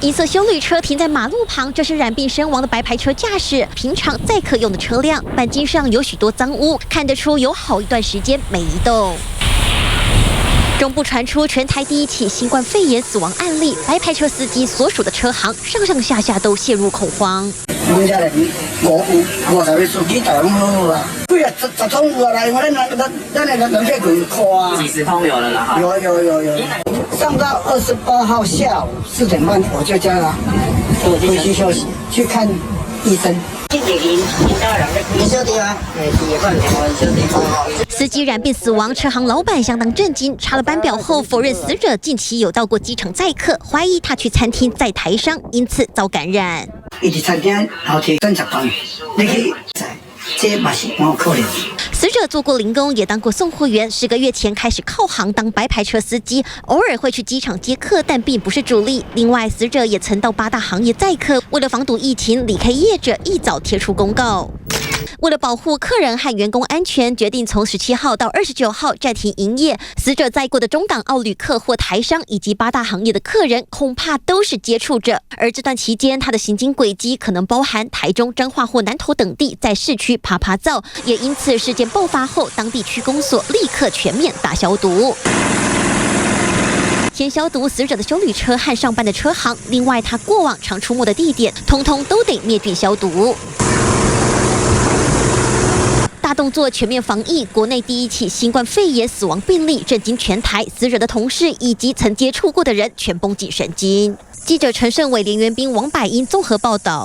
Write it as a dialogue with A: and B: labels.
A: 银色休旅车停在马路旁，这是染病身亡的白牌车驾驶，平常载客用的车辆，钣金上有许多脏污，看得出有好一段时间没移动。中部传出全台第一起新冠肺炎死亡案例，白牌车司机所属的车行上上下下都陷入恐慌。
B: 我家人我才会手机打拢好啊，对啊，10桶有啊，来我咱那个冷却滚扣啊，
C: 几十桶有了啦，
B: 有。上到28号下午4点半，我就叫他回去休息，去看医生。
A: 司机染病死亡，车行老板相当震惊，查了班表后否认死者近期有到过机场载客，怀疑他去餐厅载台商，因此遭感染。
B: 伊伫餐厅后天30磅，你去载，这嘛是蛮有可能。
A: 死者做过零工，也当过送货员，10个月前开始靠行当白牌车司机，偶尔会去机场接客，但并不是主力。另外，死者也曾到8大行业载客，为了防堵疫情，离开业者一早贴出公告。为了保护客人和员工安全，决定从17号到29号暂停营业。死者载过的中港澳旅客或台商以及8大行业的客人，恐怕都是接触者。而这段期间，他的行经轨迹可能包含台中、彰化或南投等地，在市区趴趴造。也因此，事件爆发后，当地区公所立刻全面大消毒。先消毒死者的休旅车和上班的车行，另外他过往常出没的地点，通通都得灭菌消毒。大动作全面防疫，国内第一起新冠肺炎死亡病例震惊全台，死者的同事以及曾接触过的人全绷紧神经。记者陈胜伟、连元斌、王百英综合报道。